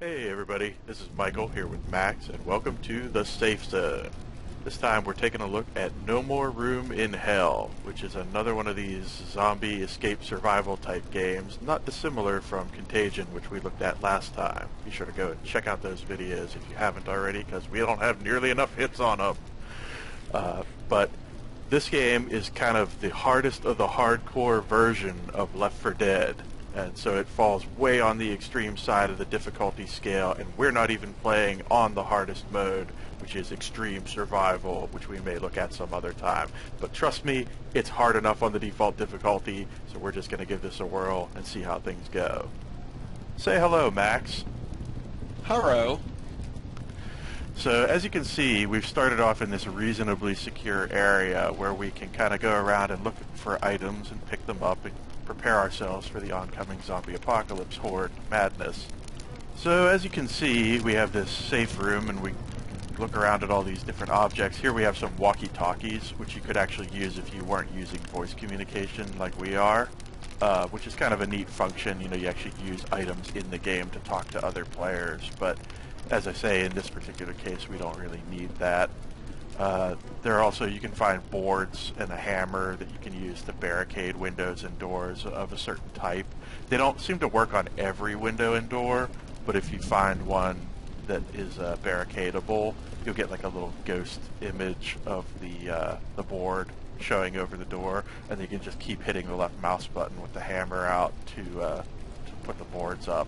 Hey everybody, this is Michael here with Max, and welcome to the Safe Zone. This time we're taking a look at No More Room in Hell, which is another one of these zombie escape survival type games, not dissimilar from Contagion, which we looked at last time. Be sure to go and check out those videos if you haven't already, because we don't have nearly enough hits on them. But this game is kind of the hardest of the hardcore version of Left 4 Dead. And so it falls way on the extreme side of the difficulty scale, and we're not even playing on the hardest mode, which is extreme survival, which we may look at some other time. But trust me, it's hard enough on the default difficulty, so we're just going to give this a whirl and see how things go. Say hello, Max. Hello. So as you can see, we've started off in this reasonably secure area where we can kind of go around and look for items and pick them up and prepare ourselves for the oncoming zombie apocalypse horde madness. So as you can see, we have this safe room and we look around at all these different objects. Here we have some walkie-talkies, which you could actually use if you weren't using voice communication like we are, which is kind of a neat function. You know, you actually use items in the game to talk to other players, but as I say, in this particular case, we don't really need that. There are also, you can find boards and a hammer that you can use to barricade windows and doors of a certain type. They don't seem to work on every window and door, but if you find one that is barricadable, you'll get like a little ghost image of the board showing over the door, and you can just keep hitting the left mouse button with the hammer out to put the boards up.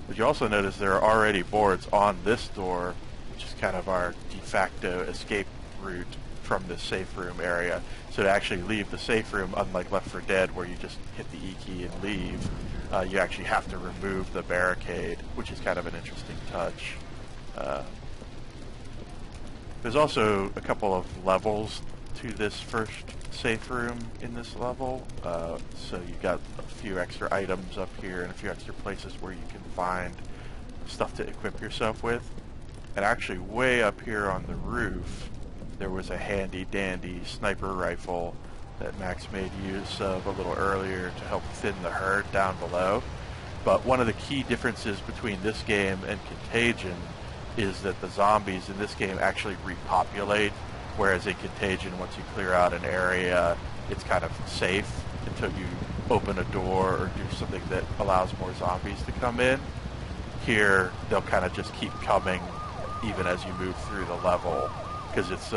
But you also notice there are already boards on this door, which is kind of our de facto escape route from this safe room area. So to actually leave the safe room, unlike Left 4 Dead where you just hit the E key and leave, you actually have to remove the barricade, which is kind of an interesting touch. There's also a couple of levels to this first safe room in this level, so you've got a few extra items up here and a few extra places where you can find stuff to equip yourself with. And actually way up here on the roof there was a handy dandy sniper rifle that Max made use of a little earlier to help thin the herd down below. But one of the key differences between this game and Contagion is that the zombies in this game actually repopulate, whereas in Contagion, once you clear out an area, it's kind of safe until you open a door or do something that allows more zombies to come in. Here, they'll kind of just keep coming even as you move through the level, because it's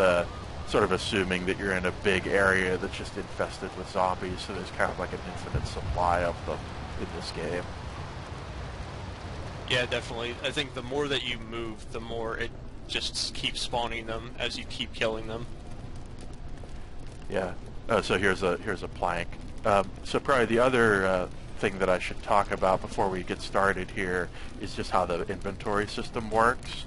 sort of assuming that you're in a big area that's just infested with zombies, so there's kind of like an infinite supply of them in this game. Yeah, definitely. I think the more that you move, the more it just keeps spawning them as you keep killing them. Yeah. Oh, so here's a plank. So probably the other thing that I should talk about before we get started here is just how the inventory system works,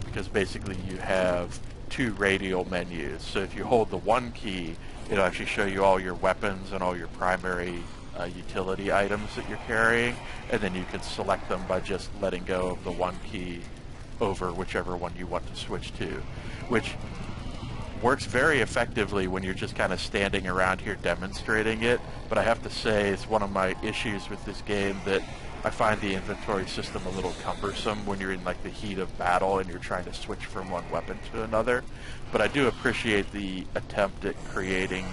because basically you have two radial menus. So if you hold the one key, it'll actually show you all your weapons and all your primary utility items that you're carrying, and then you can select them by just letting go of the one key over whichever one you want to switch to, which works very effectively when you're just kind of standing around here demonstrating it. But I have to say, it's one of my issues with this game that I find the inventory system a little cumbersome when you're in like the heat of battle and you're trying to switch from one weapon to another. But I do appreciate the attempt at creating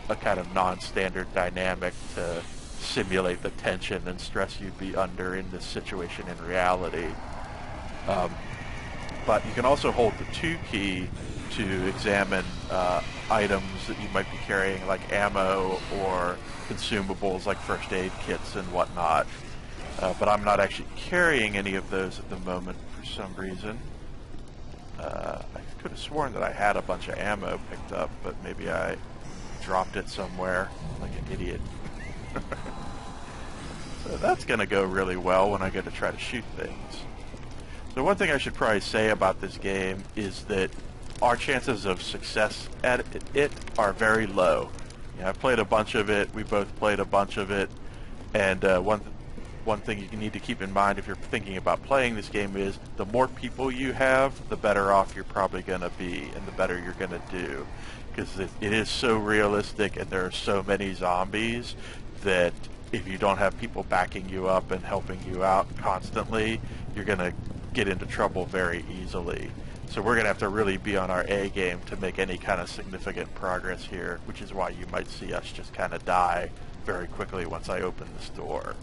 a kind of non-standard dynamic to simulate the tension and stress you'd be under in this situation in reality. But you can also hold the 2 key to examine items that you might be carrying, like ammo or consumables like first aid kits and whatnot. But I'm not actually carrying any of those at the moment for some reason. I could have sworn that I had a bunch of ammo picked up, but maybe I dropped it somewhere like an idiot. So that's going to go really well when I get to try to shoot things. So one thing I should probably say about this game is that our chances of success at it are very low. You know, I've played a bunch of it, we both played a bunch of it, and one thing you need to keep in mind if you're thinking about playing this game is the more people you have, the better off you're probably going to be, and the better you're going to do. Because it is so realistic and there are so many zombies that if you don't have people backing you up and helping you out constantly, you're going to get into trouble very easily. So we're going to have to really be on our A game to make any kind of significant progress here, which is why you might see us just kind of die very quickly once I open this door.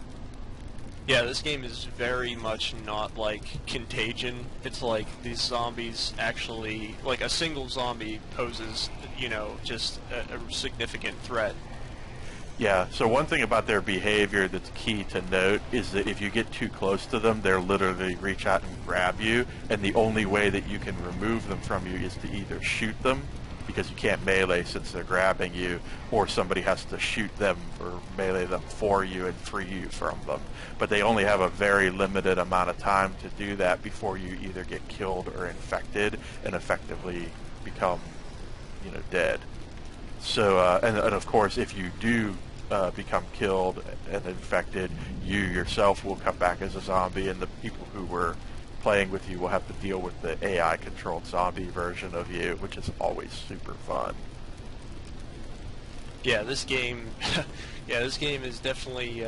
Yeah, this game is very much not like Contagion. It's like these zombies actually, like a single zombie poses, you know, just a significant threat. Yeah, so one thing about their behavior that's key to note is that if you get too close to them, they'll literally reach out and grab you, and the only way that you can remove them from you is to either shoot them, because you can't melee since they're grabbing you, or somebody has to shoot them or melee them for you and free you from them. But they only have a very limited amount of time to do that before you either get killed or infected and effectively become, you know, dead. So, and of course, if you do become killed and infected, you yourself will come back as a zombie, and the people who were playing with you will have to deal with the AI-controlled zombie version of you, which is always super fun. Yeah, this game, yeah, this game is definitely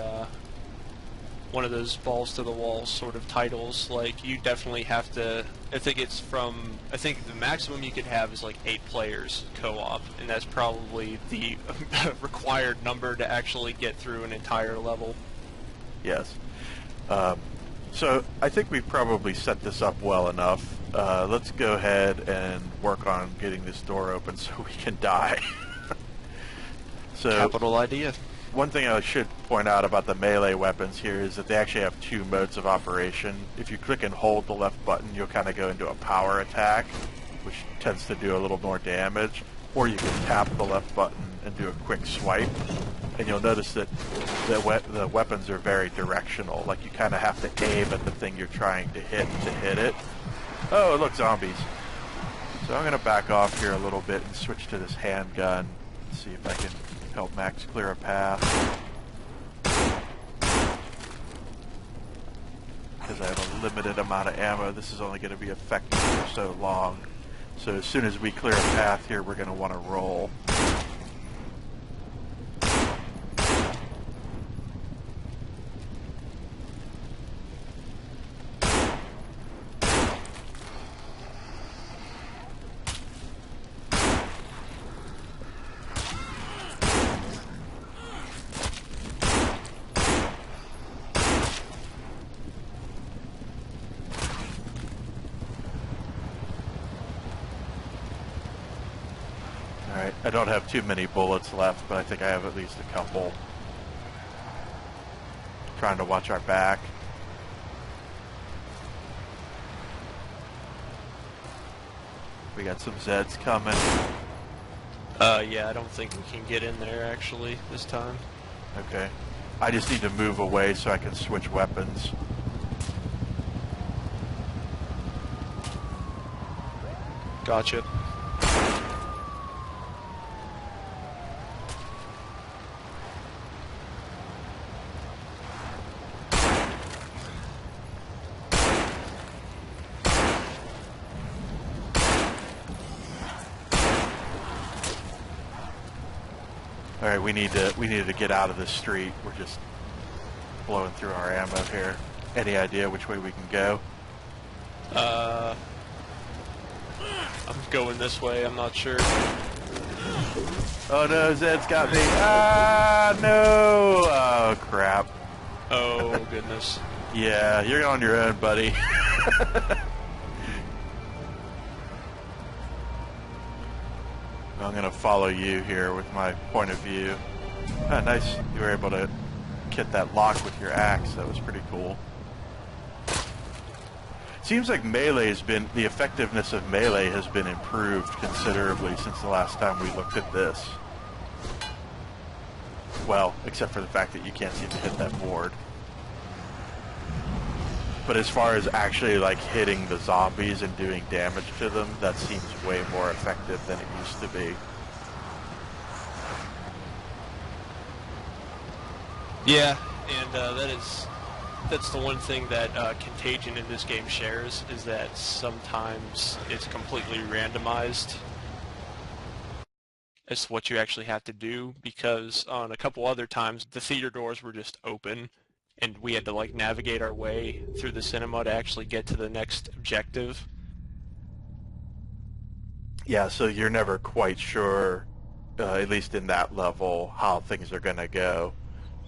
one of those balls to the wall sort of titles. Like, you definitely have to. I think the maximum you could have is like 8 players co-op, and that's probably the required number to actually get through an entire level. Yes. So I think we've probably set this up well enough. Let's go ahead and work on getting this door open so we can die. So, capital idea. One thing I should point out about the melee weapons here is that they actually have 2 modes of operation. If you click and hold the left button, you'll kind of go into a power attack, which tends to do a little more damage. Or you can tap the left button and do a quick swipe. And you'll notice that the weapons are very directional. Like, you kind of have to aim at the thing you're trying to hit it. Oh, look, zombies. So I'm going to back off here a little bit and switch to this handgun. See if I can help Max clear a path. Because I have a limited amount of ammo, this is only going to be effective for so long. So as soon as we clear a path here, we're going to want to roll. Alright, I don't have too many bullets left, but I think I have at least a couple. Trying to watch our back. We got some Zeds coming. Yeah, I don't think we can get in there actually this time. Okay. I just need to move away so I can switch weapons. Gotcha. All right, we need to get out of this street. We're just blowing through our ammo here. Any idea which way we can go? I'm going this way. I'm not sure. Oh no, Zed's got me. Ah, no! Oh crap. Oh goodness. Yeah, you're on your own, buddy. I'm going to follow you here with my point of view. Ah, nice. You were able to get that lock with your axe. That was pretty cool. Seems like the effectiveness of melee has been improved considerably since the last time we looked at this. Well, except for the fact that you can't seem to hit that board. But as far as actually like hitting the zombies and doing damage to them, that seems way more effective than it used to be. Yeah, and that's the one thing that Contagion in this game shares, is that sometimes it's completely randomized. as to what you actually have to do, because on a couple other times the theater doors were just open and we had to like navigate our way through the cinema to actually get to the next objective. Yeah, so you're never quite sure, at least in that level, how things are going to go.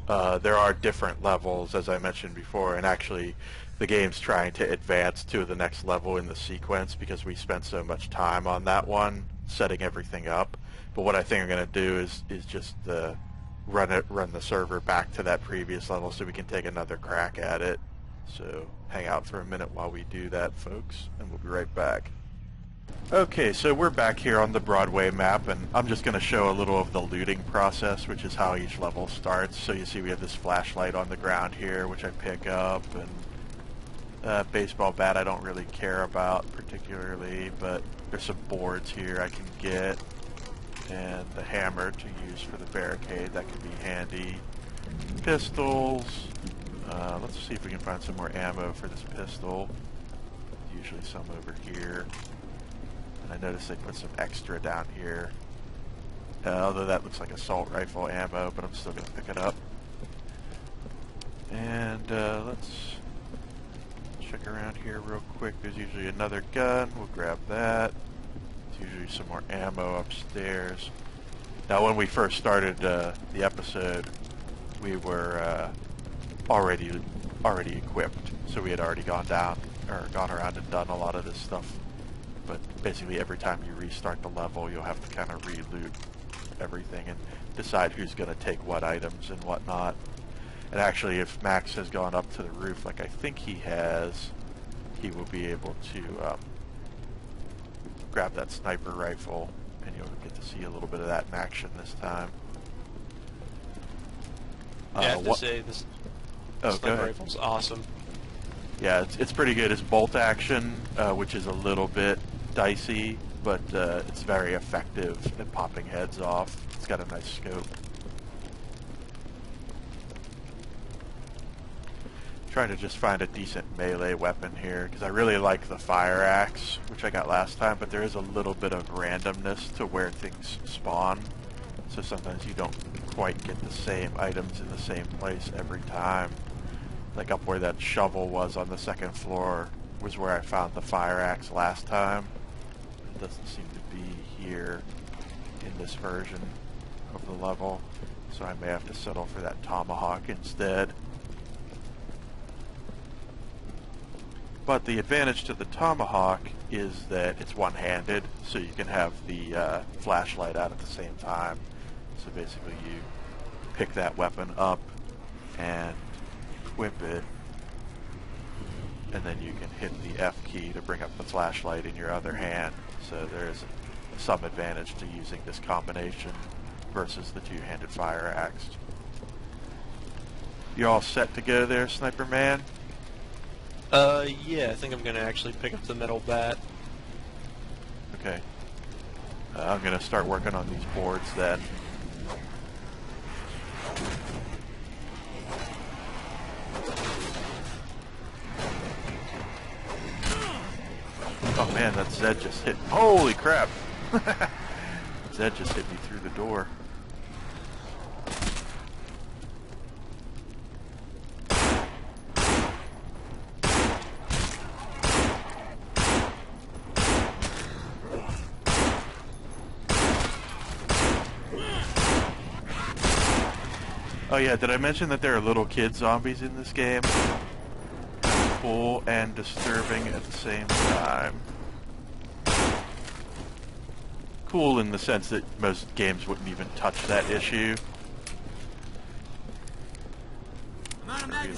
There are different levels, as I mentioned before, and actually the game's trying to advance to the next level in the sequence because we spent so much time on that one, setting everything up. But what I think I'm going to do is just run the server back to that previous level so we can take another crack at it. So hang out for a minute while we do that, folks, and we'll be right back. Okay, so we're back here on the Broadway map, and I'm just going to show a little of the looting process, which is how each level starts. So you see we have this flashlight on the ground here, which I pick up, and baseball bat I don't really care about particularly, but there's some boards here I can get, and the hammer to use for the barricade, that could be handy. Pistols, let's see if we can find some more ammo for this pistol. Usually some over here. I noticed they put some extra down here. Although that looks like assault rifle ammo, but I'm still going to pick it up. And let's check around here real quick. There's usually another gun. We'll grab that. There's usually some more ammo upstairs. Now when we first started the episode, we were already equipped. So we had already gone around and done a lot of this stuff. But basically every time you restart the level, you'll have to kind of re-loot everything and decide who's going to take what items and whatnot. And actually, if Max has gone up to the roof, like I think he has, he will be able to grab that sniper rifle, and you'll get to see a little bit of that in action this time. Yeah, I have to say, this sniper rifle's awesome. Yeah, it's pretty good. It's bolt action, which is a little bit dicey, but it's very effective at popping heads off. It's got a nice scope. Trying to just find a decent melee weapon here, because I really like the fire axe, which I got last time, but there is a little bit of randomness to where things spawn, so sometimes you don't quite get the same items in the same place every time. Like up where that shovel was on the second floor was where I found the fire axe last time. It doesn't seem to be here in this version of the level, so I may have to settle for that tomahawk instead. But the advantage to the tomahawk is that it's one-handed, so you can have the flashlight out at the same time. So basically you pick that weapon up and equip it, and then you can hit the F key to bring up the flashlight in your other hand. So there's some advantage to using this combination versus the two-handed fire axe. You all set to go there, Sniper Man? Yeah, I think I'm gonna actually pick up the metal bat. Okay. I'm gonna start working on these boards then. Oh man, that Zed just hit. Holy crap! Zed just hit me through the door. Oh yeah, did I mention that there are little kid zombies in this game? Cool and disturbing at the same time. Cool in the sense that most games wouldn't even touch that issue. Reload.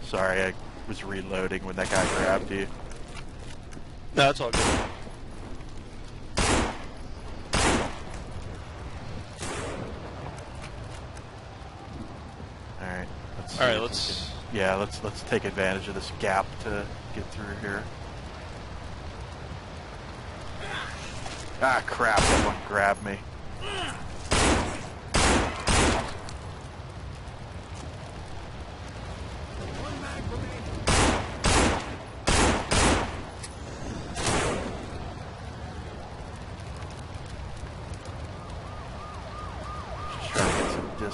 Sorry, I was reloading when that guy grabbed you. No, that's all good. Alright, let's... Yeah, let's take advantage of this gap to get through here. Ah, crap, that one grabbed me.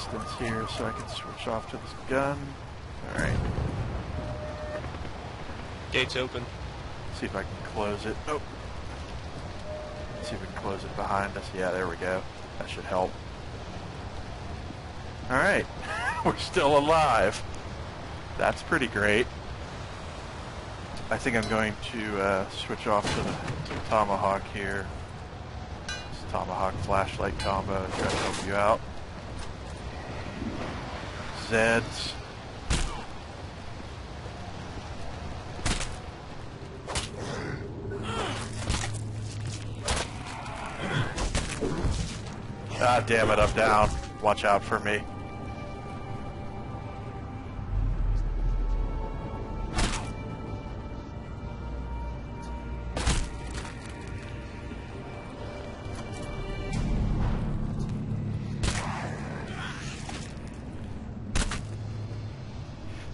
distance here so I can switch off to this gun. Alright. Gate's open. See if I can close it. Oh. Let's see if we can close it behind us. Yeah, there we go. That should help. Alright. We're still alive. That's pretty great. I think I'm going to switch off to the Tomahawk here. This Tomahawk flashlight combo. Try to help you out. Zeds. Ah, damn it, I'm down. Watch out for me.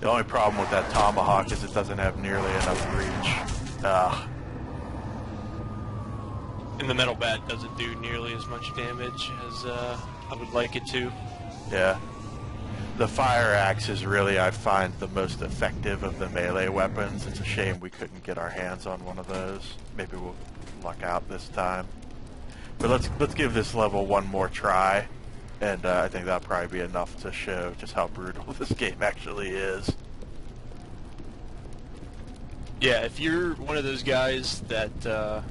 The only problem with that Tomahawk is it doesn't have nearly enough reach. And the metal bat doesn't do nearly as much damage as I would like it to. Yeah. The fire axe is really, I find, the most effective of the melee weapons. It's a shame we couldn't get our hands on one of those. Maybe we'll luck out this time. But let's give this level one more try. And I think that'll probably be enough to show just how brutal this game actually is. Yeah, if you're one of those guys that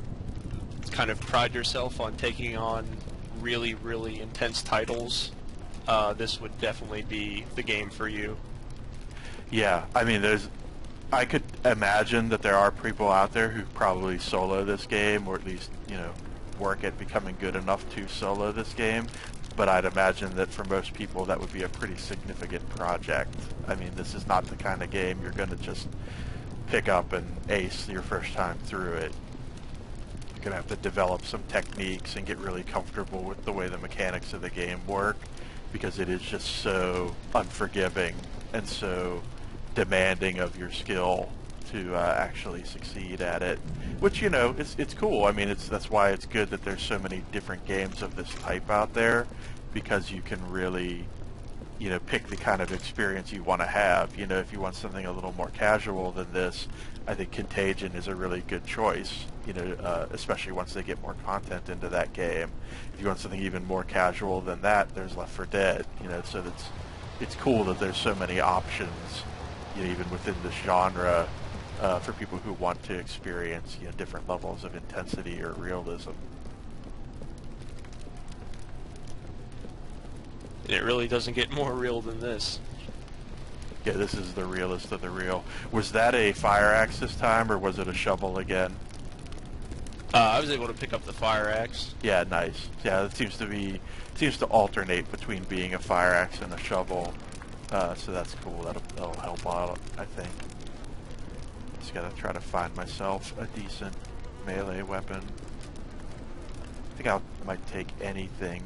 kind of pride yourself on taking on really, really intense titles, this would definitely be the game for you. Yeah, I mean, I could imagine that there are people out there who probably solo this game, or at least, work at becoming good enough to solo this game. But I'd imagine that for most people that would be a pretty significant project. I mean, this is not the kind of game you're going to just pick up and ace your first time through it. You're going to have to develop some techniques and get really comfortable with the way the mechanics of the game work, because it is just so unforgiving and so demanding of your skill to actually succeed at it. Which, it's cool. I mean, that's why it's good that there's so many different games of this type out there, because you can really, pick the kind of experience you want to have. If you want something a little more casual than this, I think Contagion is a really good choice, especially once they get more content into that game. If you want something even more casual than that, there's Left 4 Dead, so it's cool that there's so many options, even within this genre, for people who want to experience, different levels of intensity or realism. And it really doesn't get more real than this. Yeah, this is the realest of the real. Was that a fire axe this time, or was it a shovel again? I was able to pick up the fire axe. Yeah, nice. Yeah, it seems to alternate between being a fire axe and a shovel. So that's cool. That'll help out, I think. Just gotta try to find myself a decent melee weapon. I think I might take anything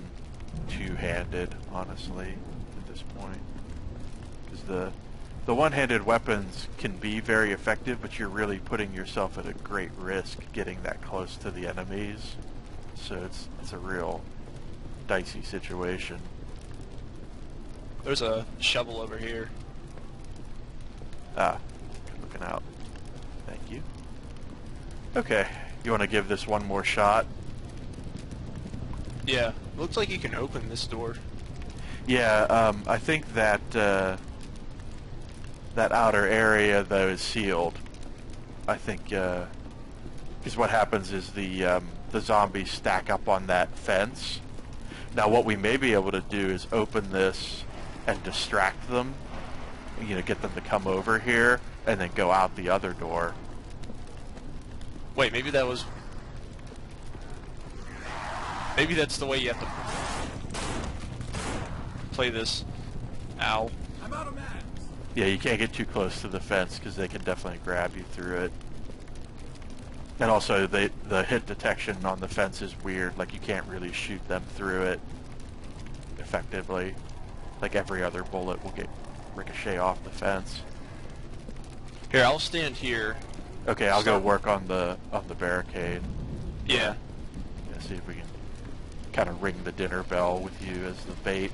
two-handed, honestly, at this point. Because the one-handed weapons can be very effective, but you're really putting yourself at a great risk getting that close to the enemies. So it's a real dicey situation. There's a shovel over here. Ah, good looking out. Thank you. Okay, you want to give this one more shot? Yeah, looks like you can open this door. Yeah, I think that that outer area though is sealed. I think because what happens is the zombies stack up on that fence. Now, what we may be able to do is open this and distract them. Get them to come over here and then go out the other door. Wait, maybe that's the way you have to play this. Ow. I'm out of max. Yeah, you can't get too close to the fence because they can definitely grab you through it. And also, the hit detection on the fence is weird. Like, you can't really shoot them through it effectively. Like, every other bullet will get ricochet off the fence. Here, I'll stand here. Okay, I'll go work on the barricade. Yeah. Yeah, see if we can kind of ring the dinner bell with you as the bait.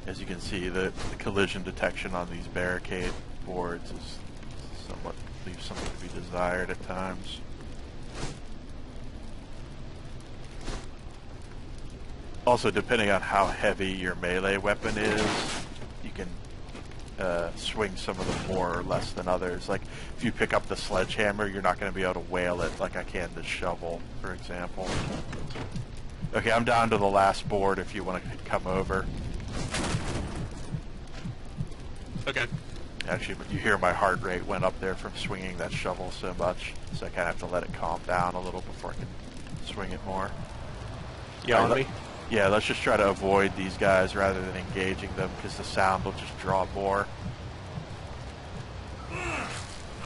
As you can see, the collision detection on these barricade boards is somewhat leaves something to be desired at times. Also, depending on how heavy your melee weapon is, you can swing some of them more or less than others. Like, if you pick up the sledgehammer, you're not going to be able to whale it like I can the shovel, for example. Okay, I'm down to the last board if you want to come over. Okay. Actually, you hear my heart rate went up there from swinging that shovel so much, so I kind of have to let it calm down a little before I can swing it more. You on me? Yeah, let's just try to avoid these guys rather than engaging them, because the sound will just draw more.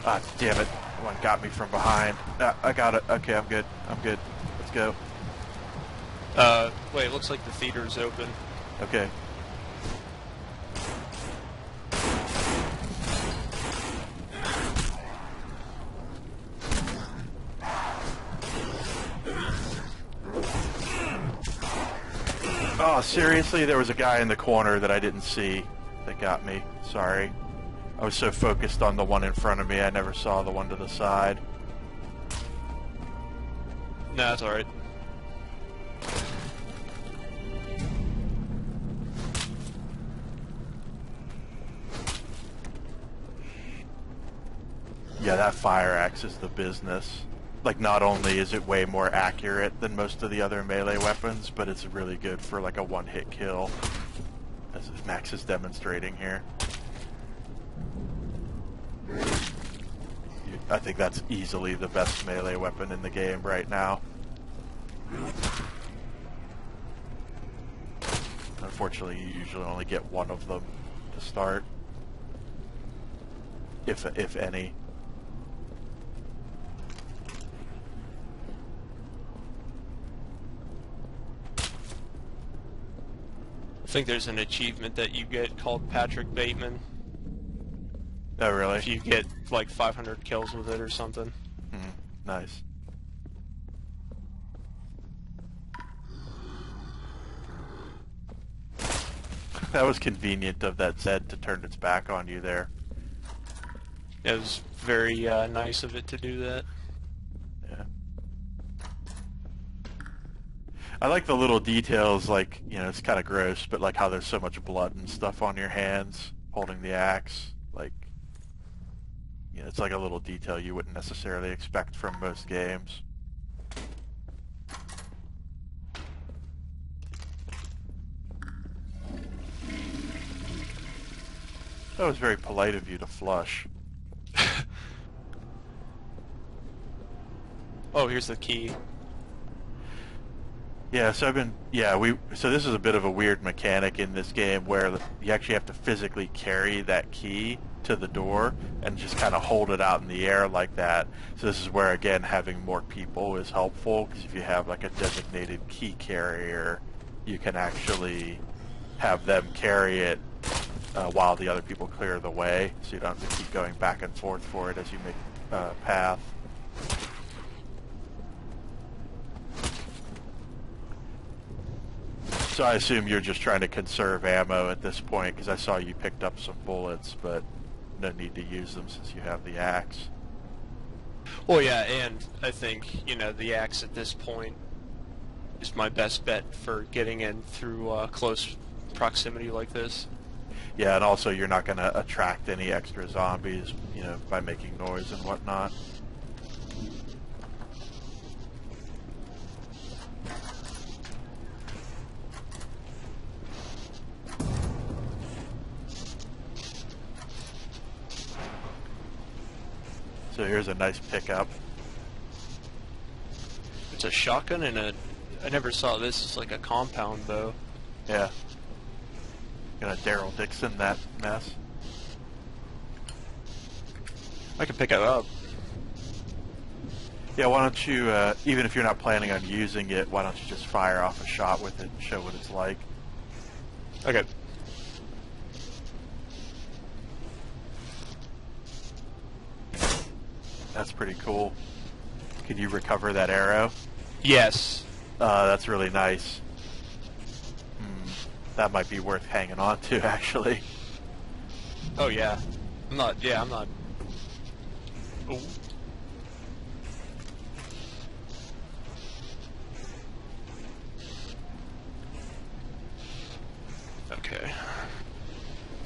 Ah, damn it. One got me from behind. I got it. Okay, I'm good. I'm good. Let's go. Wait, it looks like the theater's open. Okay. Oh, seriously? There was a guy in the corner that I didn't see that got me. Sorry. I was so focused on the one in front of me, I never saw the one to the side. No, that's alright. Yeah, that fire axe is the business. Like, not only is it way more accurate than most of the other melee weapons, but it's really good for like a one-hit kill, as Max is demonstrating here. I think that's easily the best melee weapon in the game right now. Unfortunately, you usually only get one of them to start, if any. I think there's an achievement that you get called Patrick Bateman. Oh, really? If you get like 500 kills with it or something. Nice. That was convenient of that Zed to turn its back on you there. It was very nice of it to do that. Yeah. I like the little details, like, you know, it's kind of gross, but like how there's so much blood and stuff on your hands holding the axe. Like, you know, it's like a little detail you wouldn't necessarily expect from most games. That was very polite of you to flush. Oh, here's the key. Yeah, so so this is a bit of a weird mechanic in this game where you actually have to physically carry that key to the door and just kind of hold it out in the air like that. So this is where, again, having more people is helpful, because if you have like a designated key carrier, you can actually have them carry it while the other people clear the way, so you don't have to keep going back and forth for it as you make a path. So I assume you're just trying to conserve ammo at this point, because I saw you picked up some bullets, but no need to use them since you have the axe. Well, yeah, and I think, you know, the axe at this point is my best bet for getting in through close proximity like this. Yeah, and also you're not going to attract any extra zombies, you know, by making noise and whatnot. So here's a nice pickup. It's a shotgun and I never saw this. It's like a compound bow. Yeah. Gonna Daryl Dixon that mess. I can pick it up. Yeah, why don't you, even if you're not planning on using it, why don't you just fire off a shot with it and show what it's like? Okay. That's pretty cool. Can you recover that arrow? Yes. That's really nice. That might be worth hanging on to, actually. Oh yeah. I'm not. Yeah, I'm not. Ooh. Okay.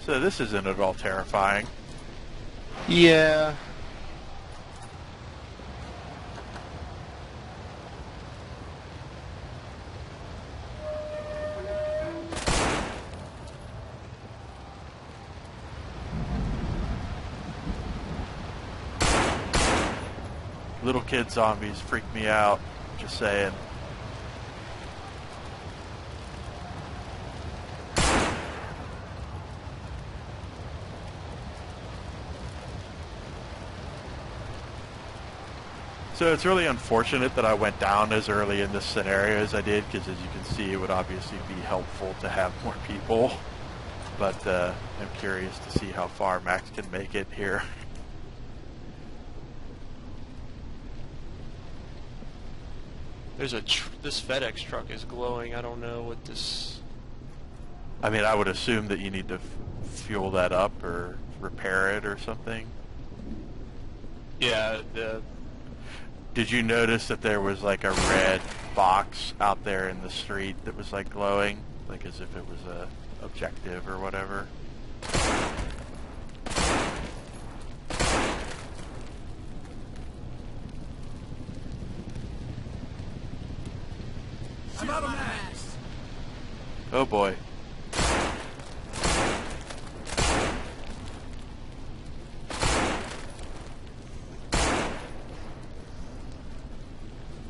So this isn't at all terrifying. Yeah. Little kid zombies freak me out, just saying. So it's really unfortunate that I went down as early in this scenario as I did, because as you can see, it would obviously be helpful to have more people. But I'm curious to see how far Max can make it here. There's this FedEx truck is glowing. I don't know what this. I mean, I would assume that you need to fuel that up or repair it or something. Yeah. Did you notice that there was like a red box out there in the street that was like glowing, like as if it was a objective or whatever? I'm out of max. Oh boy.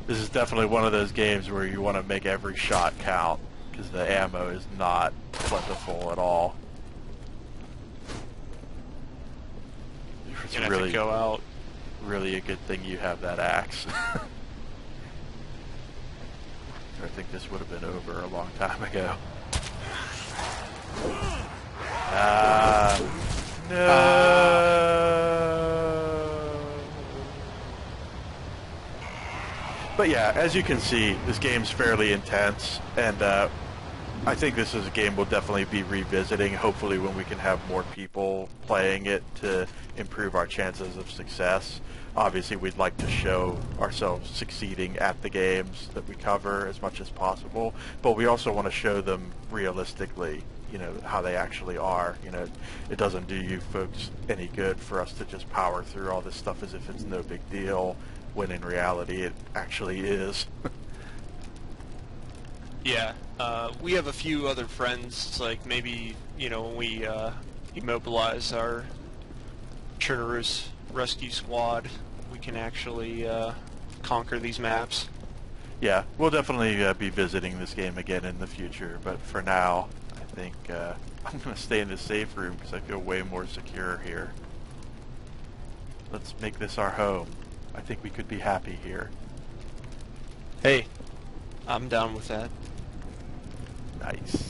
This is definitely one of those games where you want to make every shot count, because the ammo is not plentiful at all. It's Gonna have to go out. really a good thing you have that axe. I think this would have been over a long time ago. No. But yeah, as you can see, this game's fairly intense, and I think this is a game we'll definitely be revisiting, hopefully when we can have more people playing it to improve our chances of success. Obviously, we'd like to show ourselves succeeding at the games that we cover as much as possible, but we also want to show them realistically, you know, how they actually are. You know, it doesn't do you folks any good for us to just power through all this stuff as if it's no big deal, when in reality it actually is. Yeah. We have a few other friends, like maybe, you know, when we immobilize our Chernarus rescue squad, we can actually conquer these maps. Yeah, we'll definitely be visiting this game again in the future, but for now, I think I'm going to stay in the safe room because I feel way more secure here. Let's make this our home. I think we could be happy here. Hey, I'm down with that. Nice.